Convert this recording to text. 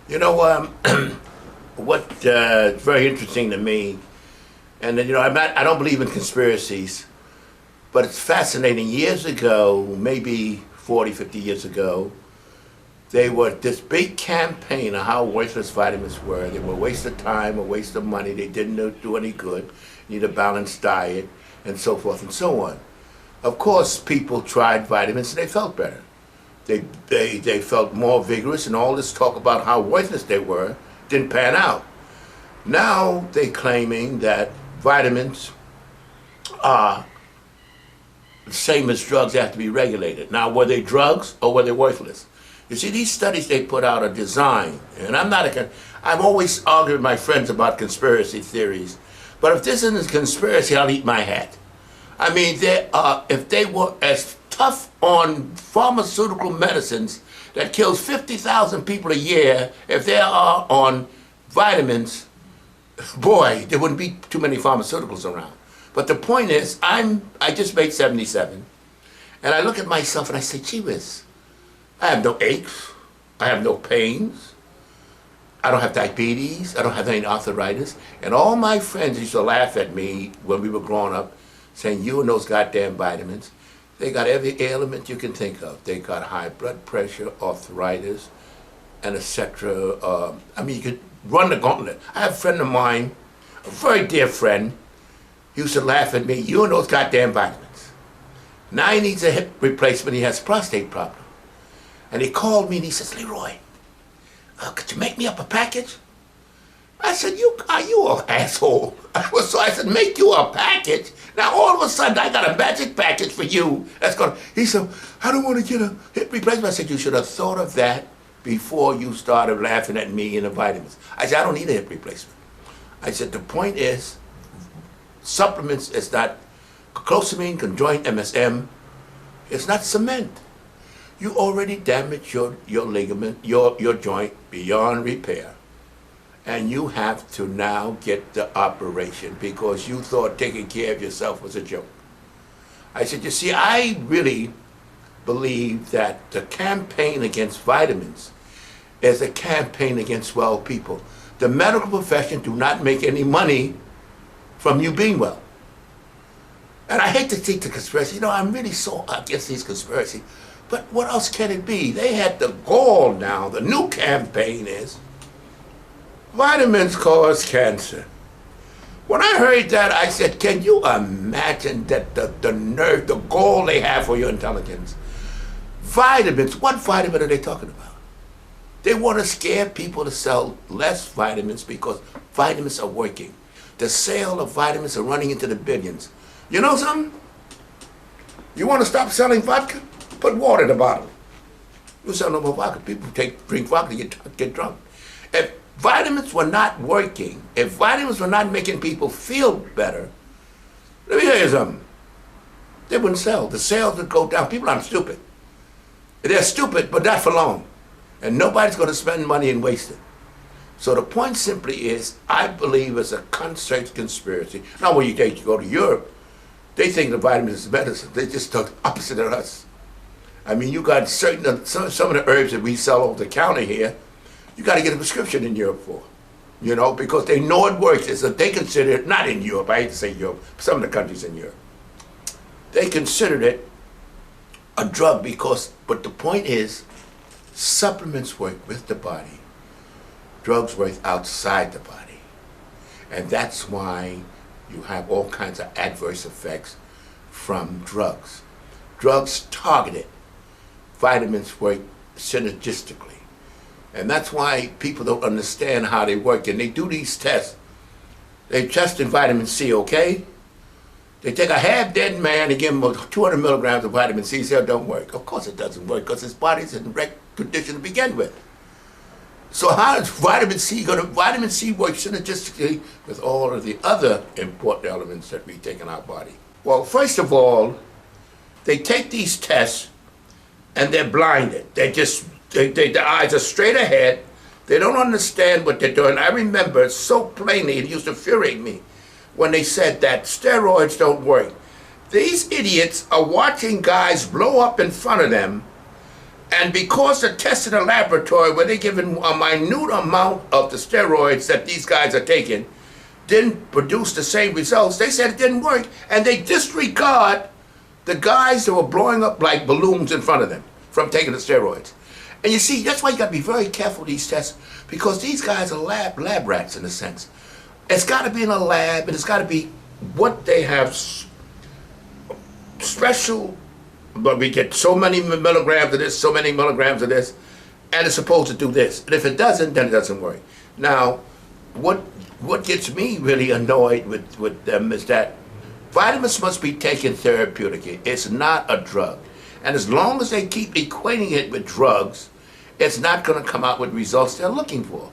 You know, what's very interesting to me, and you know, I don't believe in conspiracies, but it's fascinating. Years ago, maybe 40, 50 years ago, they were this big campaign of how worthless vitamins were. They were a waste of time, a waste of money. They didn't do any good. You need a balanced diet, and so forth and so on. Of course, people tried vitamins and they felt better. They felt more vigorous, and all this talk about how worthless they were didn't pan out. Now they're claiming that vitamins are the same as drugs, they have to be regulated. Now, were they drugs or were they worthless? You see, these studies they put out are designed, and I'm always arguing with my friends about conspiracy theories, but if this isn't a conspiracy, I'll eat my hat. I mean, if they were as tough on pharmaceutical medicines that kills 50,000 people a year, if they are on vitamins, boy, there wouldn't be too many pharmaceuticals around. But the point is, I just made 77, and I look at myself and I say, gee whiz, I have no aches, I have no pains, I don't have diabetes, I don't have any arthritis, and all my friends used to laugh at me when we were growing up, saying, you and those goddamn vitamins. They got every ailment you can think of. They got high blood pressure, arthritis, and etc. I mean, you could run the gauntlet. I have a friend of mine, a very dear friend, he used to laugh at me, you and those goddamn vitamins. Now he needs a hip replacement, he has a prostate problem. And he called me and he says, Leroy, could you make me up a package? I said, are you an asshole? So I said, make you a package? Now all of a sudden I got a magic package for you. He said, I don't want to get a hip replacement. I said, you should have thought of that before you started laughing at me and the vitamins. I said, I don't need a hip replacement. I said, the point is, supplements is not closamine, conjoined MSM. It's not cement. You already damaged your ligament, your joint beyond repair. And you have to now get the operation because you thought taking care of yourself was a joke. I said, you see, I really believe that the campaign against vitamins is a campaign against well people. The medical profession do not make any money from you being well. And I hate to think the conspiracy, you know, I'm really so against these conspiracies, but what else can it be? They had the gall now. The new campaign is, vitamins cause cancer. When I heard that, I said, can you imagine that the nerve, the gall they have for your intelligence? Vitamins, what vitamin are they talking about? They want to scare people to sell less vitamins because vitamins are working. The sale of vitamins are running into the billions. You know something? You want to stop selling vodka? Put water in the bottle. You sell no more vodka. People drink vodka, get drunk. If vitamins were not working, if vitamins were not making people feel better, let me tell you something. They wouldn't sell. The sales would go down. People aren't stupid. They're stupid, but not for long. And nobody's going to spend money and waste it. So the point simply is, I believe it's a conspiracy. Now when you go to Europe, they think the vitamins is medicine. They just talk opposite of us. I mean, you got some of the herbs that we sell over the counter here, you got to get a prescription in Europe for, you know, because they know it works. It's they consider it, not in Europe, I hate to say Europe, some of the countries in Europe, they considered it a drug but the point is, supplements work with the body, drugs work outside the body. And that's why you have all kinds of adverse effects from drugs. Drugs target it. Vitamins work synergistically. And that's why people don't understand how they work. And they do these tests. They test in vitamin C, okay? They take a half-dead man and give him 200 milligrams of vitamin C, say it don't work. Of course it doesn't work, because his body's in wrecked condition to begin with. So how is vitamin C going to, vitamin C works synergistically with all of the other important elements that we take in our body? Well, first of all, they take these tests and they're blinded. Their eyes are straight ahead. They don't understand what they're doing. I remember so plainly, it used to infuriate me when they said that steroids don't work. These idiots are watching guys blow up in front of them, and because they're tested in a laboratory where they're given a minute amount of the steroids that these guys are taking, didn't produce the same results, they said it didn't work, and they disregard the guys that were blowing up like balloons in front of them from taking the steroids. And you see, that's why you got to be very careful with these tests, because these guys are lab rats in a sense. It's got to be in a lab, and it's got to be what they have special, but we get so many milligrams of this, so many milligrams of this, and it's supposed to do this. And if it doesn't, then it doesn't work. Now, what gets me really annoyed with them is that vitamins must be taken therapeutically. It's not a drug. And as long as they keep equating it with drugs, it's not going to come out with results they're looking for.